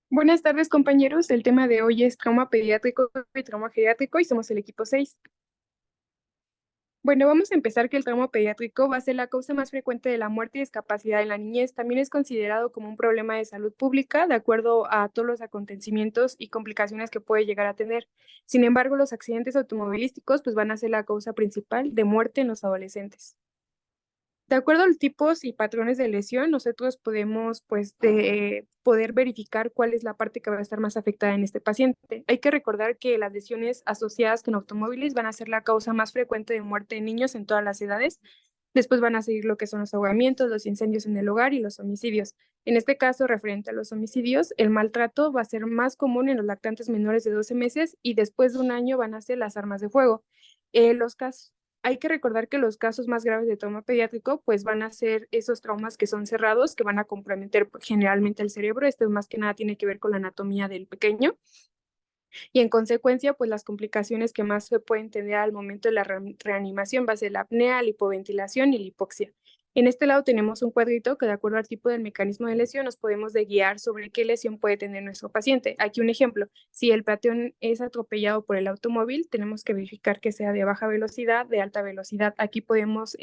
Buenas tardes, compañeros. El tema de hoy es trauma pediátrico y trauma geriátrico y somos el equipo 6. Bueno, vamos a empezar que el trauma pediátrico va a ser la causa más frecuente de la muerte y discapacidad en la niñez. También es considerado como un problema de salud pública de acuerdo a todos los acontecimientos y complicaciones que puede llegar a tener. Sin embargo, los accidentes automovilísticos pues van a ser la causa principal de muerte en los adolescentes. De acuerdo a los tipos y patrones de lesión, nosotros podemos, poder verificar cuál es la parte que va a estar más afectada en este paciente. Hay que recordar que las lesiones asociadas con automóviles van a ser la causa más frecuente de muerte en niños en todas las edades. Después van a seguir lo que son los ahogamientos, los incendios en el hogar y los homicidios. En este caso, referente a los homicidios, el maltrato va a ser más común en los lactantes menores de 12 meses y después de un año van a ser las armas de fuego. Los casos Hay que recordar que los casos más graves de trauma pediátrico pues van a ser esos traumas que son cerrados, que van a comprometer generalmente el cerebro. Esto más que nada tiene que ver con la anatomía del pequeño y en consecuencia pues las complicaciones que más se pueden tener al momento de la reanimación va a ser la apnea, la hipoventilación y la hipoxia. En este lado tenemos un cuadrito que de acuerdo al tipo del mecanismo de lesión nos podemos de guiar sobre qué lesión puede tener nuestro paciente. Aquí un ejemplo, si el peatón es atropellado por el automóvil, tenemos que verificar que sea de baja velocidad, de alta velocidad. Aquí podemos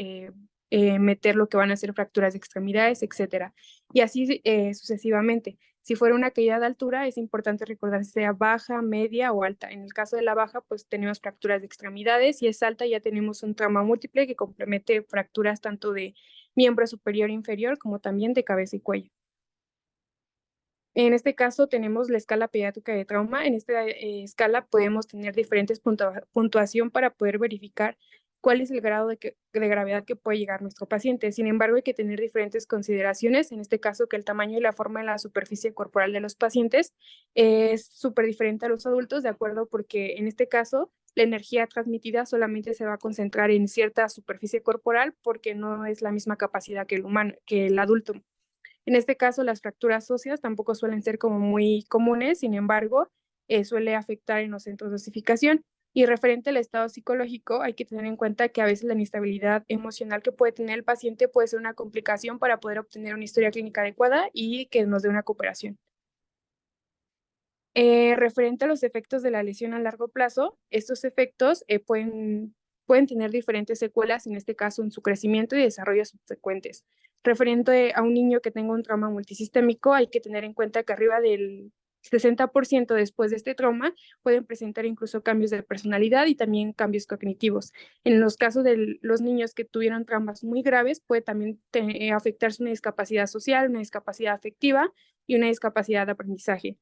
meter lo que van a ser fracturas de extremidades, etcétera. Y así sucesivamente. Si fuera una caída de altura, es importante recordar si sea baja, media o alta. En el caso de la baja, pues tenemos fracturas de extremidades. Si es alta, ya tenemos un trauma múltiple que compromete fracturas tanto de miembro superior e inferior como también de cabeza y cuello. En este caso tenemos la escala pediátrica de trauma. En esta escala podemos tener diferentes puntuación para poder verificar cuál es el grado de gravedad que puede llegar nuestro paciente. Sin embargo, hay que tener diferentes consideraciones. En este caso, que el tamaño y la forma de la superficie corporal de los pacientes es súper diferente a los adultos, de acuerdo, porque en este caso la energía transmitida solamente se va a concentrar en cierta superficie corporal porque no es la misma capacidad que el humano, que el adulto. En este caso, las fracturas óseas tampoco suelen ser como muy comunes, sin embargo, suele afectar en los centros de osificación. Y referente al estado psicológico, hay que tener en cuenta que a veces la inestabilidad emocional que puede tener el paciente puede ser una complicación para poder obtener una historia clínica adecuada y que nos dé una cooperación. Referente a los efectos de la lesión a largo plazo, estos efectos pueden tener diferentes secuelas, en este caso en su crecimiento y desarrollo subsecuentes. Referente a un niño que tenga un trauma multisistémico, hay que tener en cuenta que arriba del 60% después de este trauma pueden presentar incluso cambios de personalidad y también cambios cognitivos. En los casos de los niños que tuvieron traumas muy graves, puede también afectarse una discapacidad social, una discapacidad afectiva y una discapacidad de aprendizaje.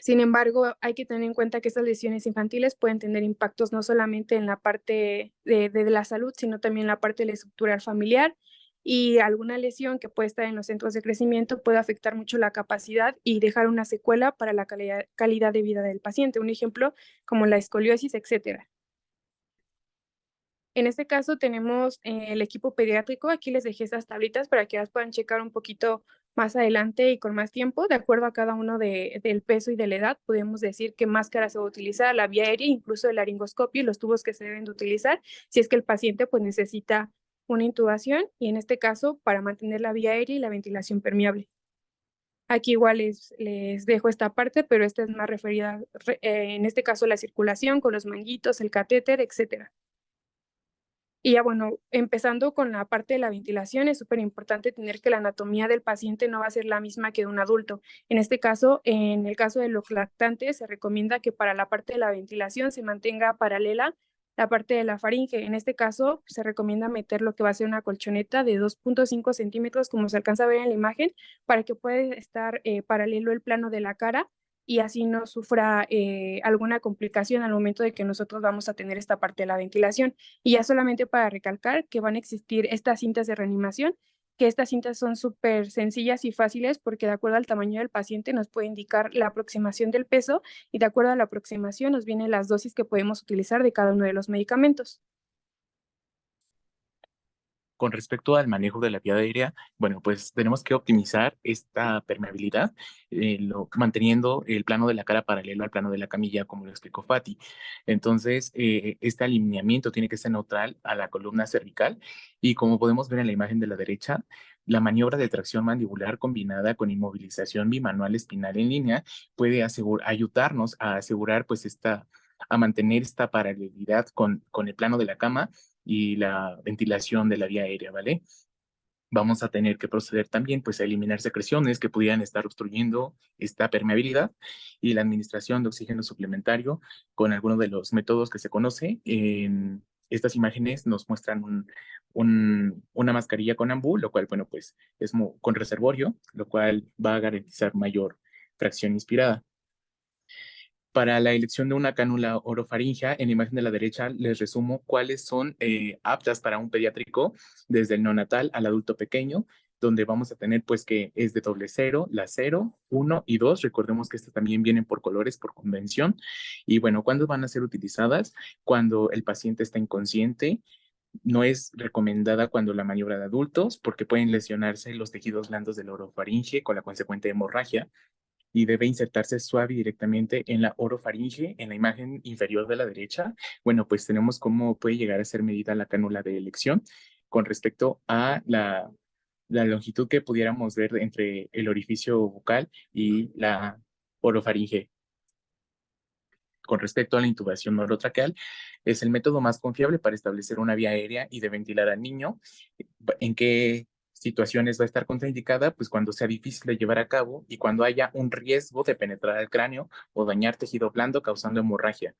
Sin embargo, hay que tener en cuenta que estas lesiones infantiles pueden tener impactos no solamente en la parte de la salud, sino también en la parte de la estructura familiar, y alguna lesión que puede estar en los centros de crecimiento puede afectar mucho la capacidad y dejar una secuela para la calidad de vida del paciente. Un ejemplo como la escoliosis, etcétera. En este caso tenemos el equipo pediátrico. Aquí les dejé estas tablitas para que las puedan checar un poquito más adelante y con más tiempo. De acuerdo a cada uno del peso y de la edad, podemos decir qué máscara se va a utilizar, la vía aérea, incluso el laringoscopio y los tubos que se deben de utilizar si es que el paciente pues necesita una intubación y en este caso para mantener la vía aérea y la ventilación permeable. Aquí igual les dejo esta parte, pero esta es más referida, en este caso, la circulación con los manguitos, el catéter, etcétera. Y ya bueno, empezando con la parte de la ventilación, es súper importante tener que la anatomía del paciente no va a ser la misma que de un adulto. En este caso, en el caso de los lactantes, se recomienda que para la parte de la ventilación se mantenga paralela la parte de la faringe. En este caso, se recomienda meter lo que va a ser una colchoneta de 2.5 centímetros, como se alcanza a ver en la imagen, para que pueda estar paralelo el plano de la cara y así no sufra alguna complicación al momento de que nosotros vamos a tener esta parte de la ventilación. Y ya solamente para recalcar que van a existir estas cintas de reanimación, que estas cintas son súper sencillas y fáciles porque de acuerdo al tamaño del paciente nos puede indicar la aproximación del peso y de acuerdo a la aproximación nos vienen las dosis que podemos utilizar de cada uno de los medicamentos. Con respecto al manejo de la vía aérea, bueno, pues tenemos que optimizar esta permeabilidad, manteniendo el plano de la cara paralelo al plano de la camilla, como lo explicó Fati. Entonces, este alineamiento tiene que ser neutral a la columna cervical y como podemos ver en la imagen de la derecha, la maniobra de tracción mandibular combinada con inmovilización bimanual espinal en línea puede ayudarnos a asegurar pues a mantener esta paralelidad con el plano de la cama y la ventilación de la vía aérea, ¿vale? Vamos a tener que proceder también pues a eliminar secreciones que pudieran estar obstruyendo esta permeabilidad y la administración de oxígeno suplementario con algunos de los métodos que se conoce. En estas imágenes nos muestran una mascarilla con ambú, lo cual, bueno, pues es con reservorio, lo cual va a garantizar mayor fracción inspirada. Para la elección de una cánula orofaringea, en la imagen de la derecha les resumo cuáles son aptas para un pediátrico desde el neonatal al adulto pequeño, donde vamos a tener pues que es de doble cero, la 0, 1 y 2. Recordemos que estas también vienen por colores, por convención. Y bueno, ¿cuándo van a ser utilizadas? Cuando el paciente está inconsciente. No es recomendada cuando la maniobra de adultos porque pueden lesionarse los tejidos blandos del orofaringe con la consecuente hemorragia y debe insertarse suave y directamente en la orofaringe, en la imagen inferior de la derecha. Bueno, pues tenemos cómo puede llegar a ser medida la cánula de elección con respecto a la longitud que pudiéramos ver entre el orificio bucal y la orofaringe. Con respecto a la intubación orotraqueal, es el método más confiable para establecer una vía aérea y de ventilar al niño. ¿En qué situaciones va a estar contraindicada? Pues cuando sea difícil de llevar a cabo y cuando haya un riesgo de penetrar al cráneo o dañar tejido blando causando hemorragia.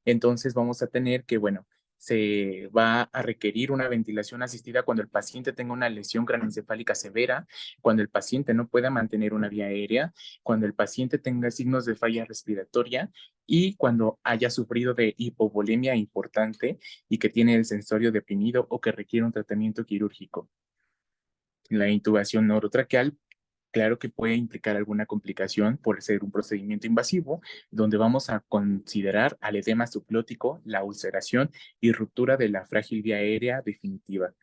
Entonces vamos a tener que, bueno, se va a requerir una ventilación asistida cuando el paciente tenga una lesión craneoencefálica severa, cuando el paciente no pueda mantener una vía aérea, cuando el paciente tenga signos de falla respiratoria y cuando haya sufrido de hipovolemia importante y que tiene el sensorio deprimido o que requiere un tratamiento quirúrgico. La intubación orotraqueal, claro que puede implicar alguna complicación por ser un procedimiento invasivo, donde vamos a considerar al edema subglótico, la ulceración y ruptura de la frágil vía aérea definitiva.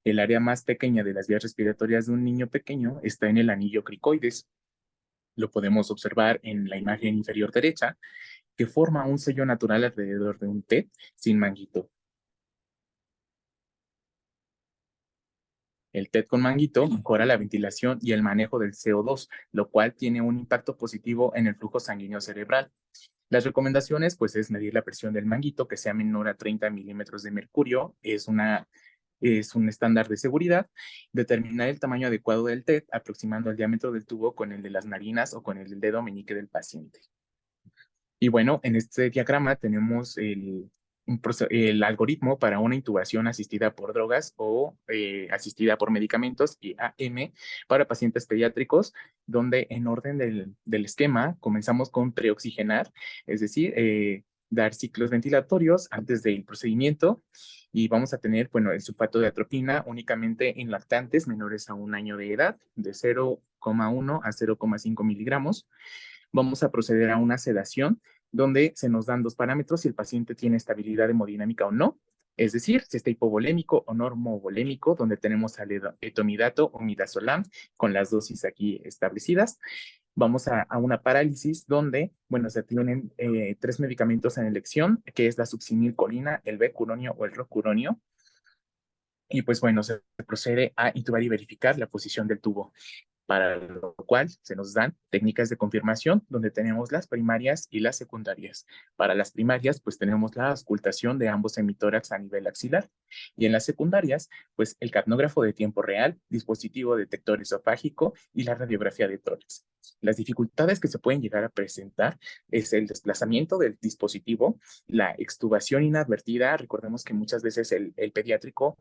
El área más pequeña de las vías respiratorias de un niño pequeño está en el anillo cricoides. Lo podemos observar en la imagen inferior derecha, que forma un sello natural alrededor de un TED sin manguito. El TED con manguito mejora la ventilación y el manejo del CO2, lo cual tiene un impacto positivo en el flujo sanguíneo cerebral. Las recomendaciones, pues, es medir la presión del manguito que sea menor a 30 milímetros de mercurio, es un estándar de seguridad, determinar el tamaño adecuado del TED aproximando el diámetro del tubo con el de las narinas o con el del dedo meñique del paciente. Y bueno, en este diagrama tenemos el algoritmo para una intubación asistida por drogas o asistida por medicamentos y AM para pacientes pediátricos, donde en orden del esquema comenzamos con preoxigenar, es decir, dar ciclos ventilatorios antes del procedimiento y vamos a tener, bueno, el sulfato de atropina únicamente en lactantes menores a un año de edad, de 0,1 a 0,5 miligramos. Vamos a proceder a una sedación donde se nos dan dos parámetros si el paciente tiene estabilidad hemodinámica o no, es decir, si está hipovolémico o normovolémico, donde tenemos al etomidato o midazolam con las dosis aquí establecidas. Vamos a una parálisis donde, bueno, se tienen tres medicamentos en elección, que es la succinilcolina, el becuronio o el rocuronio. Y pues bueno, se procede a intubar y verificar la posición del tubo, para lo cual se nos dan técnicas de confirmación donde tenemos las primarias y las secundarias. Para las primarias, pues tenemos la auscultación de ambos hemitórax a nivel axilar y en las secundarias, pues el capnógrafo de tiempo real, dispositivo detector esofágico y la radiografía de tórax. Las dificultades que se pueden llegar a presentar es el desplazamiento del dispositivo, la extubación inadvertida. Recordemos que muchas veces el pediátrico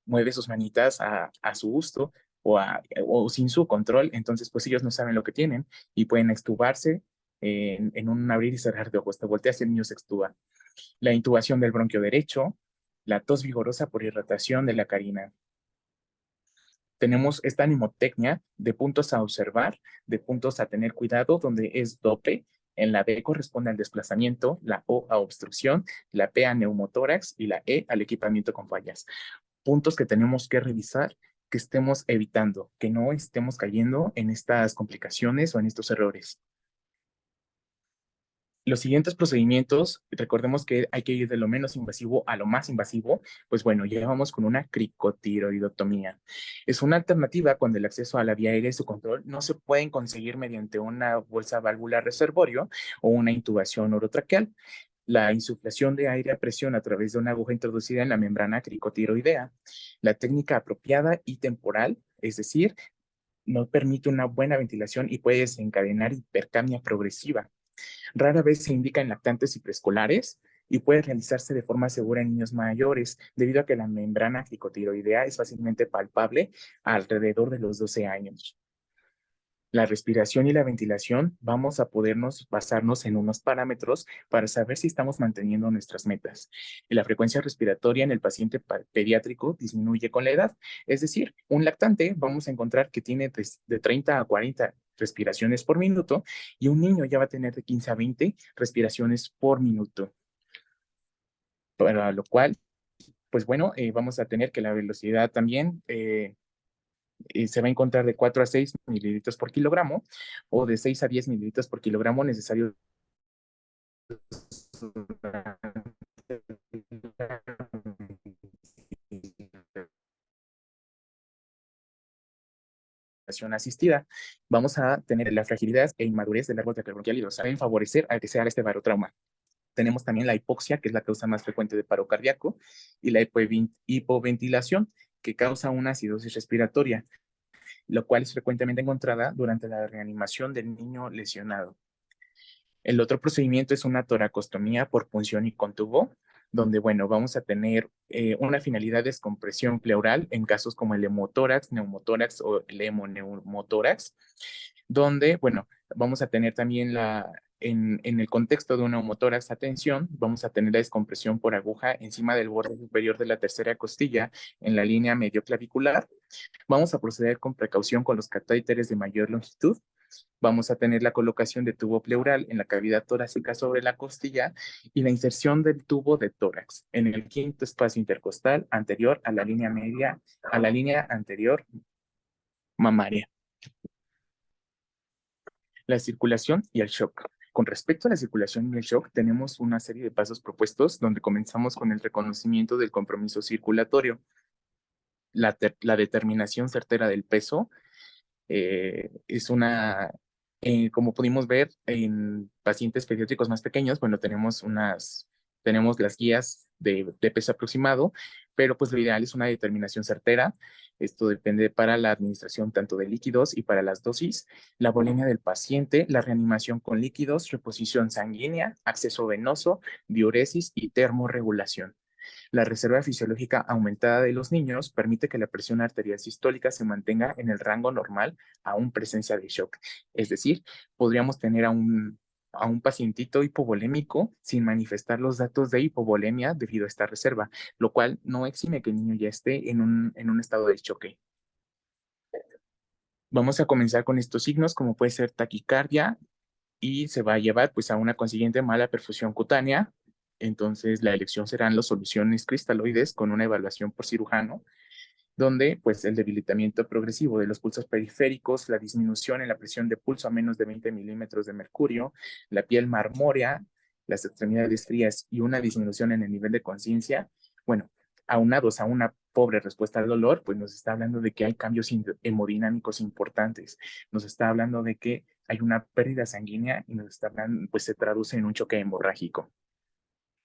mueve sus manitas a su gusto o sin su control, entonces pues ellos no saben lo que tienen y pueden extubarse en un abrir y cerrar de ojos, te volteas y el niño se extuba. La intubación del bronquio derecho, la tos vigorosa por irritación de la carina. Tenemos esta mnemotecnia de puntos a observar, de puntos a tener cuidado, donde es dope. En la D corresponde al desplazamiento, la O a obstrucción, la P a neumotórax y la E al equipamiento con fallas. puntos que tenemos que revisar, que estemos evitando, que no estemos cayendo en estas complicaciones o en estos errores. Los siguientes procedimientos, recordemos que hay que ir de lo menos invasivo a lo más invasivo, pues bueno, ya vamos con una cricotiroidotomía. Es una alternativa cuando el acceso a la vía aérea y su control no se pueden conseguir mediante una bolsa válvula reservorio o una intubación orotraqueal. La insuflación de aire a presión a través de una aguja introducida en la membrana cricotiroidea. La técnica apropiada y temporal, es decir, no permite una buena ventilación y puede desencadenar hipercapnia progresiva. Rara vez se indica en lactantes y preescolares y puede realizarse de forma segura en niños mayores, debido a que la membrana cricotiroidea es fácilmente palpable alrededor de los 12 años. La respiración y la ventilación, vamos a podernos basarnos en unos parámetros para saber si estamos manteniendo nuestras metas. Y la frecuencia respiratoria en el paciente pediátrico disminuye con la edad. Es decir, un lactante vamos a encontrar que tiene de 30 a 40 respiraciones por minuto y un niño ya va a tener de 15 a 20 respiraciones por minuto. Para lo cual, pues bueno, vamos a tener que la velocidad también se va a encontrar de 4 a 6 mililitros por kilogramo o de 6 a 10 mililitros por kilogramo necesario asistida. Vamos a tener la fragilidad e inmadurez del árbol bronquial y saben favorecer a que se haga este barotrauma. Tenemos también la hipoxia, que es la causa más frecuente de paro cardíaco, y la hipoventilación, que causa una acidosis respiratoria, lo cual es frecuentemente encontrada durante la reanimación del niño lesionado. El otro procedimiento es una toracostomía por punción y con tubo, donde, bueno, vamos a tener una finalidad de descompresión pleural en casos como el hemotórax, neumotórax o el hemoneumotórax, donde, bueno, vamos a tener también en el contexto de un neumotórax, atención, vamos a tener la descompresión por aguja encima del borde superior de la tercera costilla en la línea medio clavicular. Vamos a proceder con precaución con los catéteres de mayor longitud. Vamos a tener la colocación de tubo pleural en la cavidad torácica sobre la costilla y la inserción del tubo de tórax en el quinto espacio intercostal anterior a la línea media, a la línea anterior mamaria. La circulación y el shock. Con respecto a la circulación y el shock, tenemos una serie de pasos propuestos donde comenzamos con el reconocimiento del compromiso circulatorio, la determinación certera del peso, es como pudimos ver en pacientes pediátricos más pequeños, bueno, tenemos las guías de peso aproximado, pero pues lo ideal es una determinación certera. Esto depende para la administración tanto de líquidos y para las dosis, la volemia del paciente, la reanimación con líquidos, reposición sanguínea, acceso venoso, diuresis y termorregulación. La reserva fisiológica aumentada de los niños permite que la presión arterial sistólica se mantenga en el rango normal aún presencia de shock. Es decir, podríamos tener a un pacientito hipovolémico sin manifestar los datos de hipovolemia debido a esta reserva, lo cual no exime que el niño ya esté en un estado de choque. Vamos a comenzar con estos signos, como puede ser taquicardia, y se va a llevar pues a una consiguiente mala perfusión cutánea. Entonces la elección serán las soluciones cristaloides con una evaluación por cirujano, donde pues el debilitamiento progresivo de los pulsos periféricos, la disminución en la presión de pulso a menos de 20 milímetros de mercurio, la piel marmórea, las extremidades frías y una disminución en el nivel de conciencia, bueno, aunados a una pobre respuesta al dolor, pues nos está hablando de que hay cambios hemodinámicos importantes, nos está hablando de que hay una pérdida sanguínea y nos está hablando, pues se traduce en un choque hemorrágico.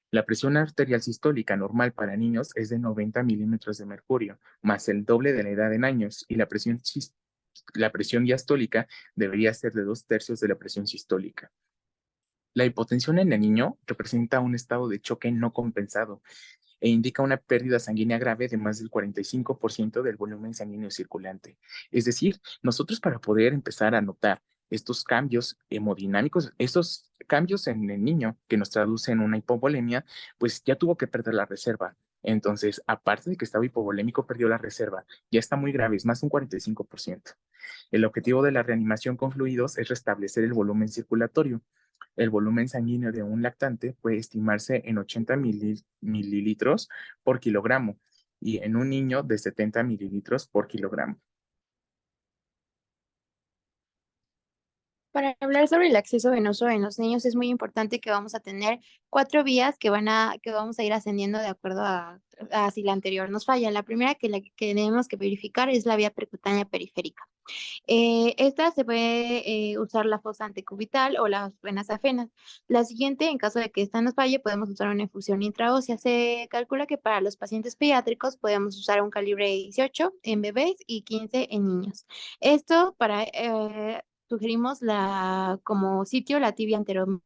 La presión arterial sistólica normal para niños es de 90 milímetros de mercurio, más el doble de la edad en años, y la presión diastólica debería ser de 2/3 de la presión sistólica. La hipotensión en el niño representa un estado de choque no compensado e indica una pérdida sanguínea grave de más del 45% del volumen sanguíneo circulante. Es decir, nosotros para poder empezar a notar estos cambios hemodinámicos, estos cambios en el niño que nos traducen una hipovolemia, pues ya tuvo que perder la reserva. Entonces, aparte de que estaba hipovolémico, perdió la reserva. Ya está muy grave, es más de un 45%. El objetivo de la reanimación con fluidos es restablecer el volumen circulatorio. El volumen sanguíneo de un lactante puede estimarse en 80 mililitros por kilogramo. y en un niño de 70 mililitros por kilogramo. Para hablar sobre el acceso venoso en los niños es muy importante que vamos a tener 4 vías que vamos a ir ascendiendo de acuerdo a si la anterior nos falla. La primera que tenemos que verificar es la vía percutánea periférica. Esta se puede usar la fosa antecubital o las venas afenas. La siguiente, en caso de que esta nos falle, podemos usar una infusión intraósea. Se calcula que para los pacientes pediátricos podemos usar un calibre de 18 en bebés y 15 en niños. Esto para, sugerimos como sitio la tibia anteromedial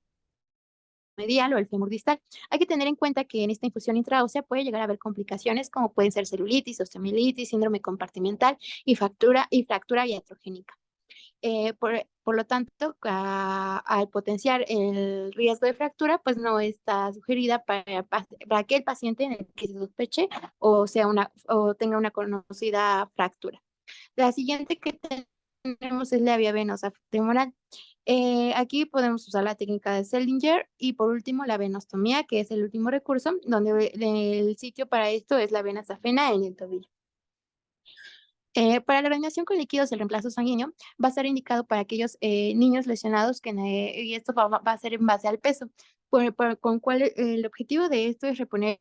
o el fémur distal. Hay que tener en cuenta que en esta infusión intraósea puede llegar a haber complicaciones como pueden ser celulitis, osteomielitis, síndrome compartimental y fractura iatrogénica. Por lo tanto, al potenciar el riesgo de fractura, pues no está sugerida para que el paciente en el que se sospeche o tenga una conocida fractura. La siguiente que tenemos es la vía venosa femoral. Aquí podemos usar la técnica de Seldinger y por último la venostomía, que es el último recurso, donde el sitio para esto es la vena safena en el tobillo. Para la ordenación con líquidos, el reemplazo sanguíneo va a estar indicado para aquellos niños lesionados y esto va a ser en base al peso, con cual el objetivo de esto es reponer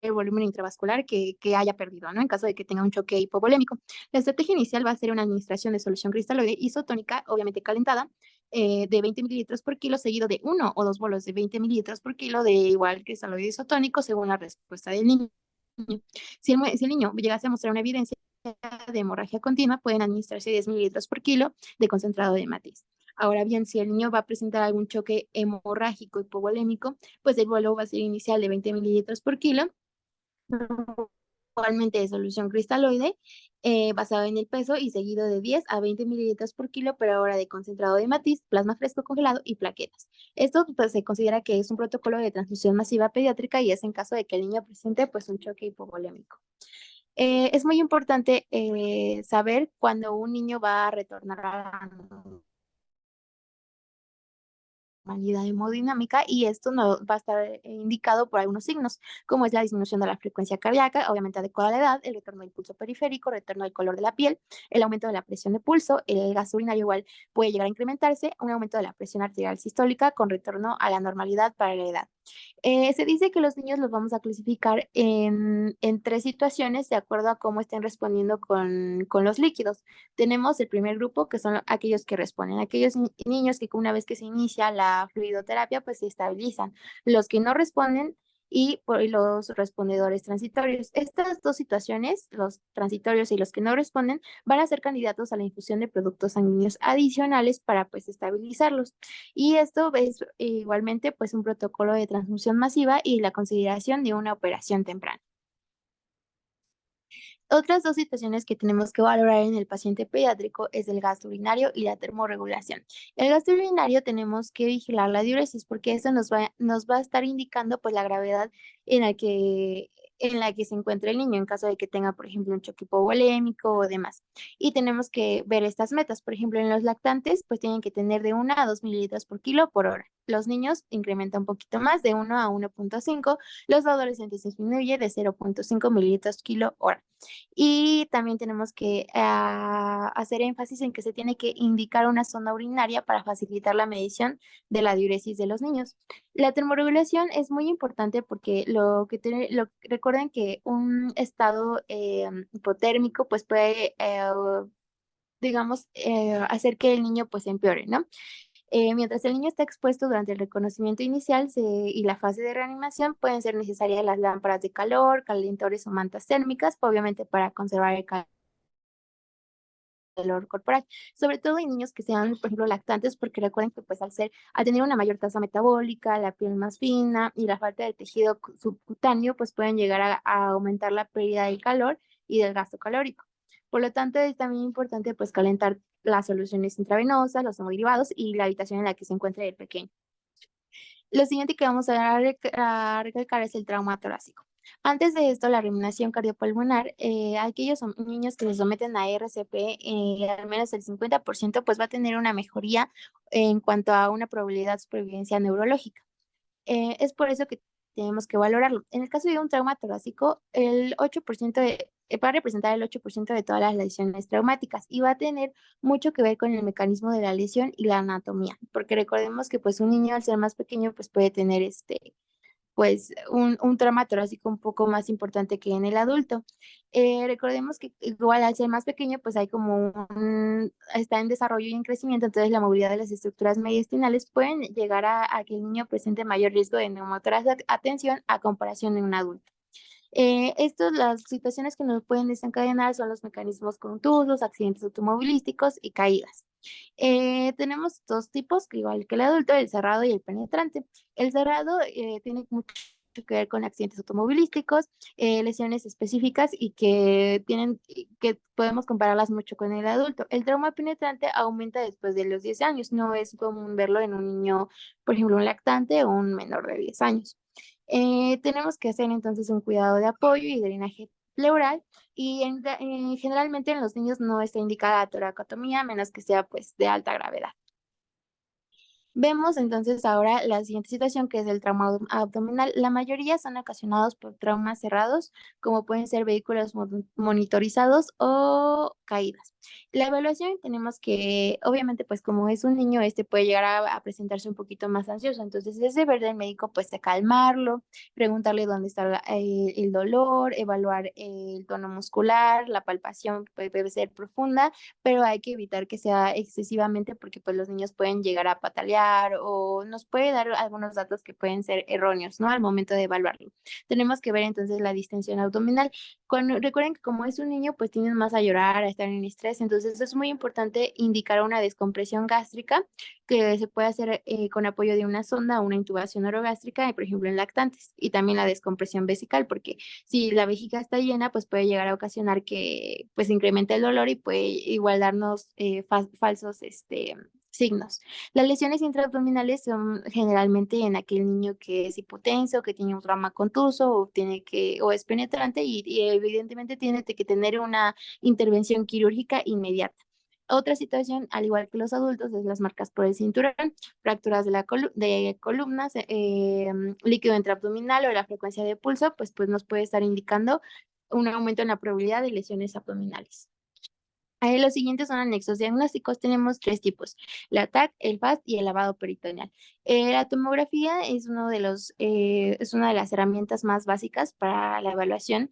el volumen intravascular que haya perdido, ¿no? En caso de que tenga un choque hipovolémico. La estrategia inicial va a ser una administración de solución cristalóide isotónica, obviamente calentada, de 20 mililitros por kilo, seguido de 1 o 2 bolos de 20 mililitros por kilo de igual cristalóide isotónico, según la respuesta del niño. Si el niño llegase a mostrar una evidencia de hemorragia continua, pueden administrarse 10 mililitros por kilo de concentrado de matiz. Ahora bien, si el niño va a presentar algún choque hemorrágico hipovolémico, pues el bolo va a ser inicial de 20 mililitros por kilo, igualmente de solución cristaloide, basado en el peso y seguido de 10 a 20 mililitros por kilo, pero ahora de concentrado de matiz, plasma fresco congelado y plaquetas. Esto pues, se considera que es un protocolo de transfusión masiva pediátrica y es en caso de que el niño presente pues, un choque hipovolémico. Es muy importante saber cuándo un niño va a retornar a la normalidad hemodinámica y esto no va a estar indicado por algunos signos, como es la disminución de la frecuencia cardíaca, obviamente adecuada a la edad, el retorno del pulso periférico, retorno del color de la piel, el aumento de la presión de pulso, el gasto urinario igual puede llegar a incrementarse, un aumento de la presión arterial sistólica con retorno a la normalidad para la edad. Se dice que los niños los vamos a clasificar en 3 situaciones de acuerdo a cómo estén respondiendo con los líquidos. Tenemos el primer grupo, que son aquellos que responden, aquellos niños que una vez que se inicia la fluidoterapia, pues se estabilizan. Los que no responden y los respondedores transitorios. Estas 2 situaciones, los transitorios y los que no responden, van a ser candidatos a la infusión de productos sanguíneos adicionales para pues estabilizarlos. Y esto es igualmente pues un protocolo de transfusión masiva y la consideración de una operación temprana. Otras 2 situaciones que tenemos que valorar en el paciente pediátrico es el gasto urinario y la termorregulación. El gasto urinario tenemos que vigilar la diuresis porque eso nos va a estar indicando pues la gravedad en la que se encuentra el niño en caso de que tenga, por ejemplo, un choque hipovolémico o demás. Y tenemos que ver estas metas. Por ejemplo, en los lactantes, pues tienen que tener de 1 a 2 mililitros por kilo por hora. Los niños incrementa un poquito más, de 1 a 1.5. Los adolescentes disminuye de 0.5 mililitros kilo hora. Y también tenemos que hacer énfasis en que se tiene que indicar una zona urinaria para facilitar la medición de la diuresis de los niños. La termorregulación es muy importante porque recuerden que un estado hipotérmico pues puede, digamos, hacer que el niño pues empeore, ¿no? Mientras el niño está expuesto durante el reconocimiento inicial y la fase de reanimación, pueden ser necesarias las lámparas de calor, calentadores o mantas térmicas, obviamente para conservar el calor corporal, sobre todo en niños que sean, por ejemplo, lactantes, porque recuerden que pues al tener una mayor tasa metabólica, la piel más fina y la falta de tejido subcutáneo, pues pueden llegar a aumentar la pérdida del calor y del gasto calórico. Por lo tanto, es también importante pues calentar las soluciones intravenosas, los hemoderivados y la habitación en la que se encuentre el pequeño. Lo siguiente que vamos a recalcar es el trauma torácico. Antes de esto, la reanimación cardiopulmonar, aquellos niños que se someten a RCP, al menos el 50%, pues va a tener una mejoría en cuanto a una probabilidad de supervivencia neurológica. Es por eso que tenemos que valorarlo. En el caso de un trauma torácico, el 8% va a representar el 8% de todas las lesiones traumáticas y va a tener mucho que ver con el mecanismo de la lesión y la anatomía, porque recordemos que pues un niño al ser más pequeño pues puede tener pues un trauma torácico un poco más importante que en el adulto. Recordemos que igual al ser más pequeño, pues hay como está en desarrollo y en crecimiento, entonces la movilidad de las estructuras mediastinales pueden llegar a que el niño presente mayor riesgo de neumotorax atención a comparación de un adulto. Las situaciones que nos pueden desencadenar son los mecanismos contusos, accidentes automovilísticos y caídas. Tenemos dos tipos, que igual que el adulto, el cerrado y el penetrante. El cerrado tiene mucho que ver con accidentes automovilísticos, lesiones específicas y que podemos compararlas mucho con el adulto. El trauma penetrante aumenta después de los 10 años, no es común verlo en un niño, por ejemplo, un lactante o un menor de 10 años. Tenemos que hacer entonces un cuidado de apoyo y drenaje pleural y generalmente en los niños no está indicada toracotomía, a menos que sea pues de alta gravedad. Vemos entonces ahora la siguiente situación, que es el trauma abdominal. La mayoría son ocasionados por traumas cerrados, como pueden ser vehículos monitorizados o caídas. La evaluación tenemos que, obviamente, pues como es un niño, puede llegar a presentarse un poquito más ansioso. Entonces es deber del médico, pues, de calmarlo, preguntarle dónde está el dolor, evaluar el tono muscular, la palpación debe ser profunda, pero hay que evitar que sea excesivamente porque pues los niños pueden llegar a patalear o nos puede dar algunos datos que pueden ser erróneos, ¿no? Al momento de evaluarlo. Tenemos que ver entonces la distensión abdominal. Recuerden que como es un niño, pues tienden más a llorar, a estar en estrés, entonces es muy importante indicar una descompresión gástrica que se puede hacer con apoyo de una sonda o una intubación orogástrica, por ejemplo en lactantes, y también la descompresión vesical, porque si la vejiga está llena, pues puede llegar a ocasionar que pues incremente el dolor y puede igual darnos falsos signos. Las lesiones intraabdominales son generalmente en aquel niño que es hipotenso, que tiene un trauma contuso o es penetrante y evidentemente tiene que tener una intervención quirúrgica inmediata. Otra situación, al igual que los adultos, es las marcas por el cinturón, fracturas de columnas, líquido intraabdominal o la frecuencia de pulso, pues nos puede estar indicando un aumento en la probabilidad de lesiones abdominales. Los siguientes son anexos diagnósticos. Tenemos tres tipos: la TAC, el FAST y el lavado peritoneal. La tomografía es es una de las herramientas más básicas para la evaluación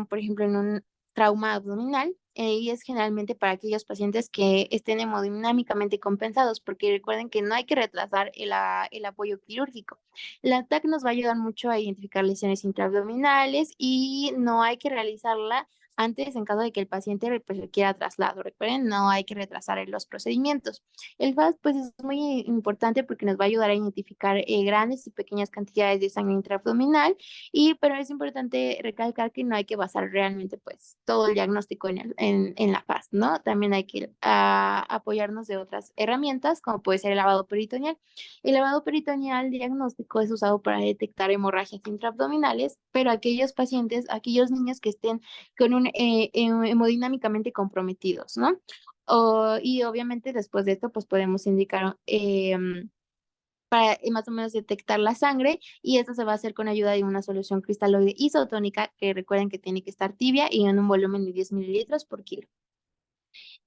por ejemplo, en un trauma abdominal. Y es generalmente para aquellos pacientes que estén hemodinámicamente compensados, porque recuerden que no hay que retrasar el apoyo quirúrgico. La TAC nos va a ayudar mucho a identificar lesiones intraabdominales y no hay que realizarla antes en caso de que el paciente pues, requiera traslado. Recuerden, no hay que retrasar los procedimientos. El FAST pues es muy importante porque nos va a ayudar a identificar grandes y pequeñas cantidades de sangre intraabdominal, pero es importante recalcar que no hay que basar realmente pues todo el diagnóstico en la FAST, ¿no? También hay que apoyarnos de otras herramientas como puede ser el lavado peritoneal. El lavado peritoneal diagnóstico es usado para detectar hemorragias intraabdominales, pero aquellos niños que estén hemodinámicamente comprometidos, ¿no? Y obviamente después de esto, pues podemos indicar para más o menos detectar la sangre y esto se va a hacer con ayuda de una solución cristaloide isotónica que recuerden que tiene que estar tibia y en un volumen de 10 mililitros por kilo.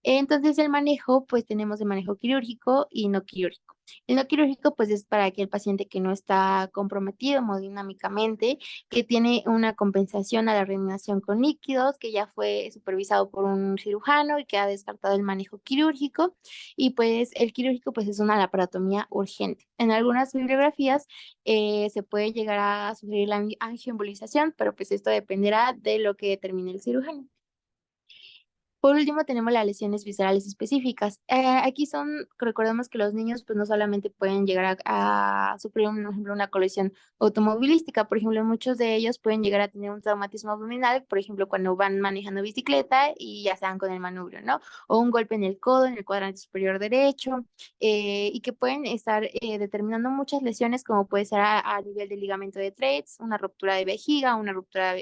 Entonces el manejo, pues tenemos el manejo quirúrgico y no quirúrgico. El no quirúrgico, pues es para aquel paciente que no está comprometido hemodinámicamente, que tiene una compensación a la reanimación con líquidos, que ya fue supervisado por un cirujano y que ha descartado el manejo quirúrgico. Y pues el quirúrgico, pues es una laparotomía urgente. En algunas bibliografías se puede llegar a sufrir la angioembolización, pero pues esto dependerá de lo que determine el cirujano. Por último, tenemos las lesiones viscerales específicas. Aquí recordemos que los niños pues no solamente pueden llegar a sufrir, por ejemplo, una colisión automovilística. Por ejemplo, muchos de ellos pueden llegar a tener un traumatismo abdominal, por ejemplo, cuando van manejando bicicleta y ya sean con el manubrio, ¿no? O un golpe en el codo, en el cuadrante superior derecho, y que pueden estar determinando muchas lesiones, como puede ser a nivel del ligamento de Treitz, una ruptura de vejiga, una ruptura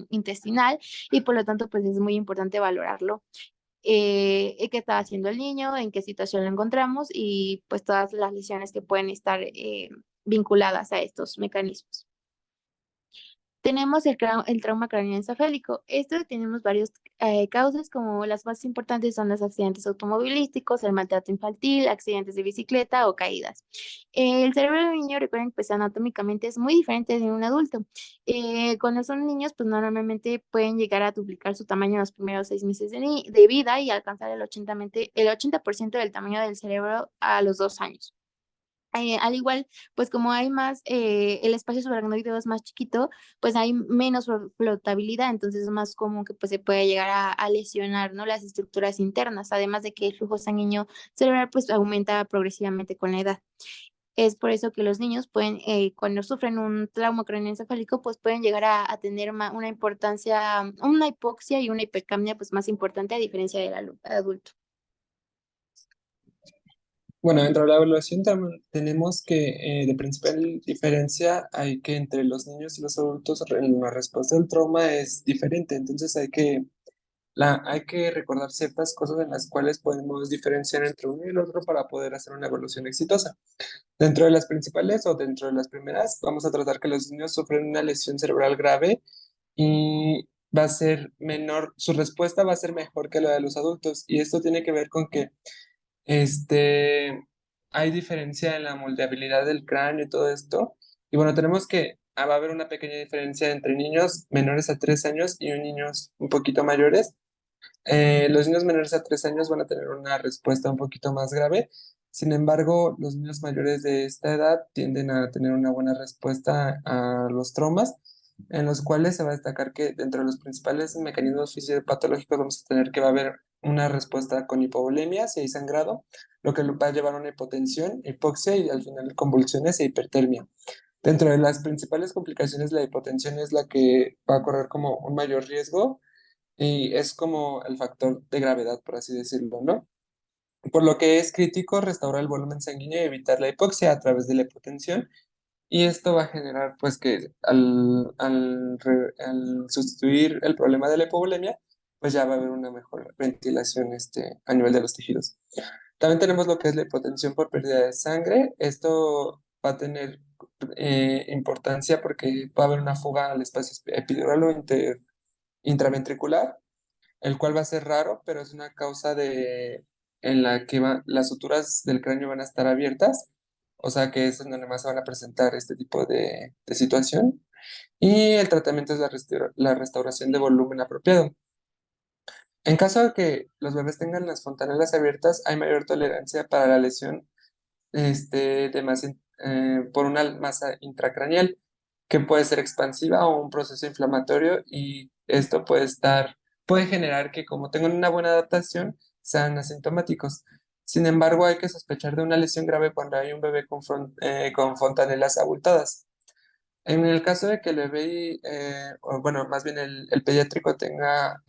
intestinal, y por lo tanto, pues es muy importante valorarlo. Qué estaba haciendo el niño, en qué situación lo encontramos y pues todas las lesiones que pueden estar vinculadas a estos mecanismos. Tenemos el trauma craneoencefálico. Esto tenemos varias causas, como las más importantes son los accidentes automovilísticos, el maltrato infantil, accidentes de bicicleta o caídas. El cerebro de un niño, recuerden que pues, anatómicamente es muy diferente de un adulto. Cuando son niños, pues normalmente pueden llegar a duplicar su tamaño en los primeros 6 meses de vida y alcanzar el 80% del tamaño del cerebro a los 2 años. Al igual, pues como hay más, el espacio subaracnoideo es más chiquito, pues hay menos flotabilidad, entonces es más común que pues se pueda llegar a lesionar, ¿no? Las estructuras internas, además de que el flujo sanguíneo cerebral pues aumenta progresivamente con la edad. Es por eso que los niños pueden, cuando sufren un trauma craneoencefálico, pues pueden llegar a tener una importancia, una hipoxia y una hipercapnia pues más importante a diferencia del adulto. Bueno, dentro de la evaluación tenemos que de principal diferencia hay que entre los niños y los adultos la respuesta al trauma es diferente, entonces hay que recordar ciertas cosas en las cuales podemos diferenciar entre uno y el otro para poder hacer una evaluación exitosa. Dentro de las principales o dentro de las primeras, vamos a tratar que los niños sufren una lesión cerebral grave y va a ser menor, su respuesta va a ser mejor que la de los adultos y esto tiene que ver con que hay diferencia en la moldeabilidad del cráneo y todo esto. Y bueno, tenemos que va a haber una pequeña diferencia entre niños menores a 3 años y niños un poquito mayores. Los niños menores a 3 años van a tener una respuesta un poquito más grave. Sin embargo, los niños mayores de esta edad tienden a tener una buena respuesta a los traumas, en los cuales se va a destacar que dentro de los principales mecanismos fisiopatológicos vamos a tener que va a haber una respuesta con hipovolemia, si hay sangrado, lo que va a llevar a una hipotensión, hipoxia y al final convulsiones e hipertermia. Dentro de las principales complicaciones, la hipotensión es la que va a correr como un mayor riesgo y es como el factor de gravedad, por así decirlo, ¿no? Por lo que es crítico restaurar el volumen sanguíneo y evitar la hipoxia a través de la hipotensión. Y esto va a generar, pues, que al sustituir el problema de la hipovolemia, pues ya va a haber una mejor ventilación a nivel de los tejidos. También tenemos lo que es la hipotensión por pérdida de sangre. Esto va a tener importancia porque va a haber una fuga al espacio epidural o intraventricular, el cual va a ser raro, pero es una causa en la que las suturas del cráneo van a estar abiertas, o sea que es en donde más se van a presentar este tipo de situación. Y el tratamiento es la restauración de volumen apropiado. En caso de que los bebés tengan las fontanelas abiertas, hay mayor tolerancia para la lesión por una masa intracraneal, que puede ser expansiva o un proceso inflamatorio, y esto puede generar que como tengan una buena adaptación, sean asintomáticos. Sin embargo, hay que sospechar de una lesión grave cuando hay un bebé con fontanelas abultadas. En el caso de que el bebé, o bueno, más bien el pediátrico tenga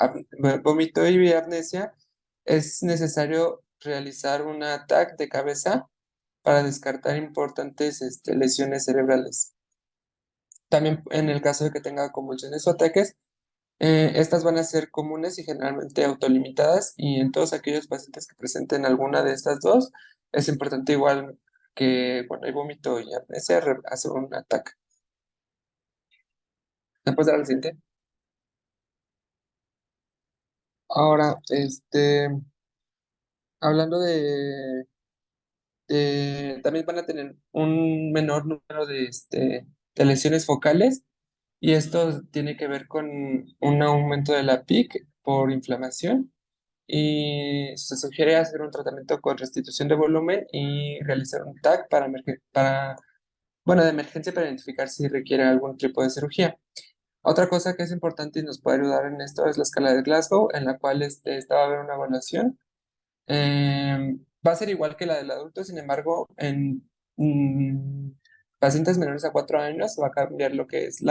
vómito y apnesia, es necesario realizar un TAC de cabeza para descartar importantes lesiones cerebrales. También en el caso de que tenga convulsiones o ataques, estas van a ser comunes y generalmente autolimitadas, y en todos aquellos pacientes que presenten alguna de estas dos, es importante igual que cuando hay vómito y apnesia, hacer un ataque. ¿Me puedes dar al siguiente? Ahora, hablando también van a tener un menor número de lesiones focales, y esto tiene que ver con un aumento de la PIC por inflamación, y se sugiere hacer un tratamiento con restitución de volumen y realizar un TAC bueno, de emergencia para identificar si requiere algún tipo de cirugía. Otra cosa que es importante y nos puede ayudar en esto es la escala de Glasgow, en la cual esta va a haber una evaluación. Va a ser igual que la del adulto, sin embargo, en pacientes menores a 4 años va a cambiar se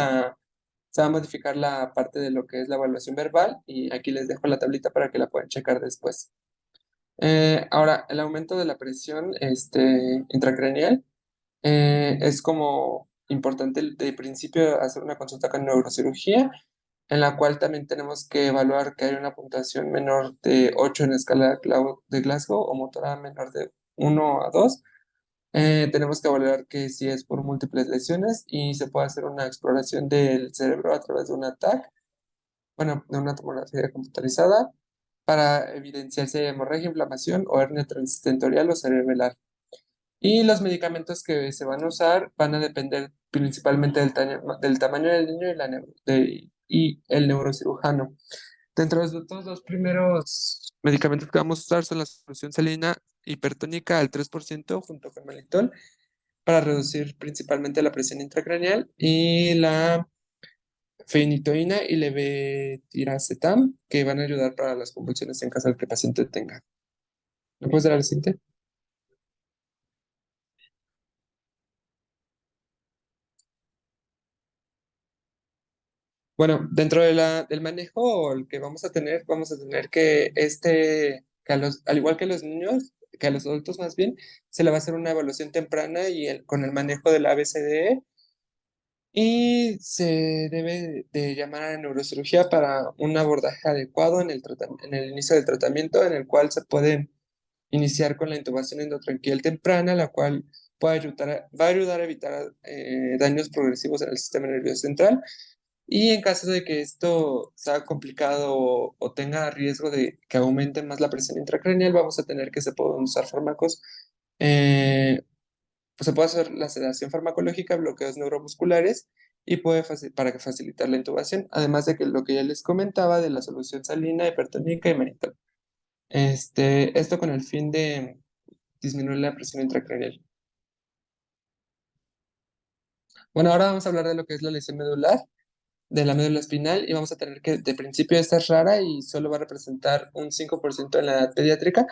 va a modificar la parte de lo que es la evaluación verbal, y aquí les dejo la tablita para que la puedan checar después. Ahora, el aumento de la presión intracraneal es como importante de principio hacer una consulta con neurocirugía, en la cual también tenemos que evaluar que hay una puntuación menor de 8 en escala de Glasgow o motora menor de 1 a 2, Tenemos que evaluar que si es por múltiples lesiones y se puede hacer una exploración del cerebro a través de una TAC, bueno, de una tomografía computarizada, para evidenciar si hay hemorragia, inflamación o hernia transtentorial o cerebelar. Y los medicamentos que se van a usar van a depender principalmente del tamaño del niño y el neurocirujano. Dentro de estos dos primeros medicamentos que vamos a usar son la solución salina hipertónica al 3% junto con malitol para reducir principalmente la presión intracraneal y la fenitoína y levetiracetam que van a ayudar para las convulsiones en caso de que el paciente tenga. ¿Me puedes dar el siguiente? Bueno, dentro de del manejo el que vamos a tener que al igual que a los niños, que a los adultos más bien, se le va a hacer una evaluación temprana y con el manejo del ABCDE y se debe de llamar a neurocirugía para un abordaje adecuado en el inicio del tratamiento, en el cual se puede iniciar con la intubación endotranquial temprana, la cual va a ayudar a evitar daños progresivos en el sistema nervioso central. Y en caso de que esto sea complicado o tenga riesgo de que aumente más la presión intracraneal, vamos a tener que se pueden usar fármacos. Pues se puede hacer la sedación farmacológica, bloqueos neuromusculares y para que facilitar la intubación, además de que lo que ya les comentaba de la solución salina, hipertónica y manitol. Esto con el fin de disminuir la presión intracraneal. Bueno, ahora vamos a hablar de lo que es la lesión medular, de la médula espinal, y vamos a tener que, de principio, esta es rara y solo va a representar un 5% en la edad pediátrica.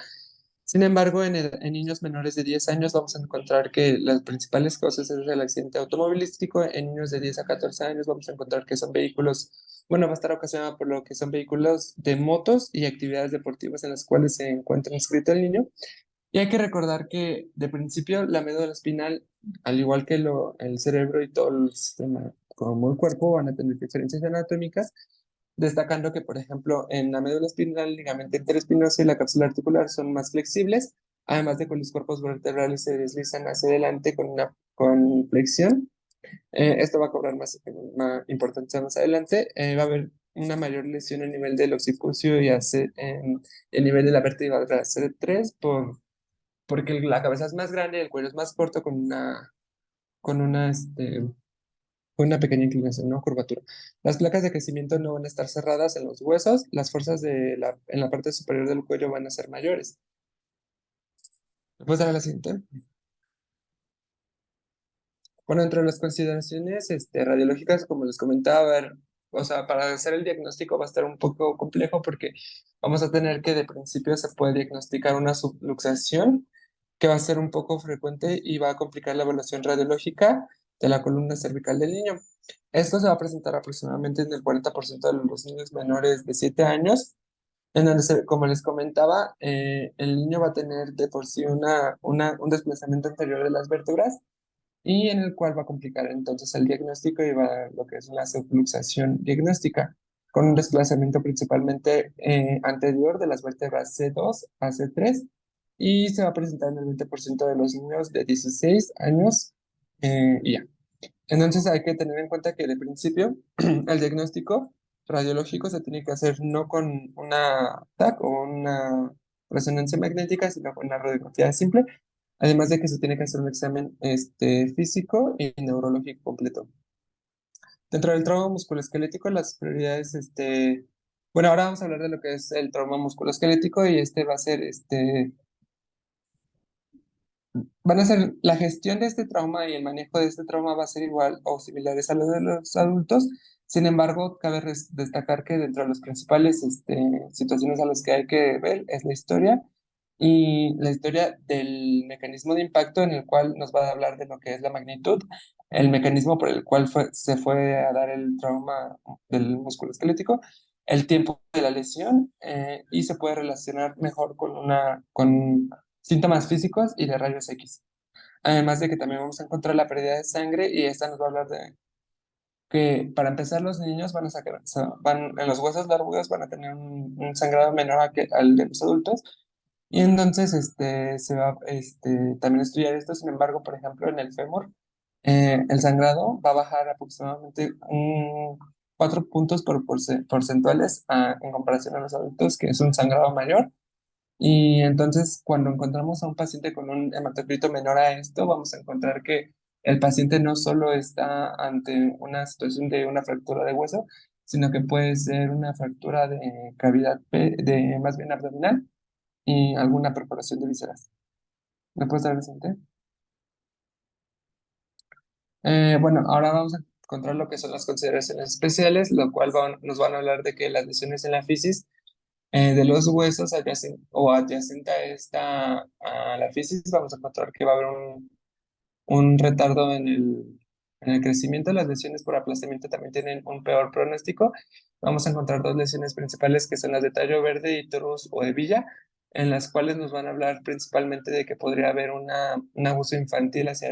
Sin embargo, en niños menores de 10 años vamos a encontrar que las principales causas es el accidente automovilístico. En niños de 10 a 14 años vamos a encontrar que son vehículos, bueno, va a estar ocasionado por lo que son vehículos de motos y actividades deportivas en las cuales se encuentra inscrito el niño. Y hay que recordar que de principio la médula espinal, al igual que el cerebro y todo el sistema como el cuerpo, van a tener diferencias anatómicas, destacando que, por ejemplo, en la médula espinal, el ligamento interespinoso y la cápsula articular son más flexibles, además de que los cuerpos vertebrales se deslizan hacia adelante con flexión. Esto va a cobrar más importancia más adelante. Va a haber una mayor lesión a nivel del occipucio y en el nivel de la vértebra C3 porque la cabeza es más grande y el cuello es más corto con una, este, con una pequeña inclinación, ¿no? Curvatura. Las placas de crecimiento no van a estar cerradas en los huesos, las fuerzas en la parte superior del cuello van a ser mayores. ¿Me puedes dar la siguiente? Bueno, entre las consideraciones radiológicas, como les comentaba, a ver, o sea, para hacer el diagnóstico va a estar un poco complejo porque vamos a tener que de principio se puede diagnosticar una subluxación que va a ser un poco frecuente y va a complicar la evaluación radiológica de la columna cervical del niño. Esto se va a presentar aproximadamente en el 40% de los niños menores de 7 años, en donde, como les comentaba, el niño va a tener de por sí un desplazamiento anterior de las vértebras y en el cual va a complicar entonces el diagnóstico y va a dar lo que es una subluxación diagnóstica, con un desplazamiento principalmente anterior de las vértebras C2 a C3 y se va a presentar en el 20% de los niños de 16 años y ya. Entonces hay que tener en cuenta que de principio el diagnóstico radiológico se tiene que hacer no con una TAC o una resonancia magnética, sino con una radiografía simple, además de que se tiene que hacer un examen físico y neurológico completo. Dentro del trauma musculoesquelético, las prioridades, bueno, ahora vamos a hablar de lo que es el trauma musculoesquelético y va a ser, van a ser, la gestión de este trauma y el manejo de este trauma va a ser igual o similares a lo de los adultos. Sin embargo, cabe destacar que dentro de las principales situaciones a las que hay que ver es la historia del mecanismo de impacto en el cual nos va a hablar de lo que es la magnitud, el mecanismo por el cual se fue a dar el trauma del músculo esquelético, el tiempo de la lesión y se puede relacionar mejor con síntomas físicos y de rayos X. Además de que también vamos a encontrar la pérdida de sangre y esta nos va a hablar de que para empezar los niños van a sacar, en los huesos largos van a tener un sangrado menor al de los adultos Y entonces se va también a estudiar esto. Sin embargo, por ejemplo, en el fémur, el sangrado va a bajar aproximadamente 4 puntos porcentuales en comparación a los adultos, que es un sangrado mayor. Y entonces, cuando encontramos a un paciente con un hematocrito menor a esto, vamos a encontrar que el paciente no solo está ante una situación de una fractura de hueso, sino que puede ser una fractura de cavidad, de más bien abdominal y alguna perforación de vísceras. ¿Me puedes dar el siguiente? Bueno, ahora vamos a encontrar lo que son las consideraciones especiales, lo cual nos van a hablar de que las lesiones en la fisis de los huesos adyacente a la fisis, vamos a encontrar que va a haber un retardo en el crecimiento. Las lesiones por aplastamiento también tienen un peor pronóstico. Vamos a encontrar dos lesiones principales que son las de tallo verde y torus o hebilla, en las cuales nos van a hablar principalmente de que podría haber un abuso infantil hacia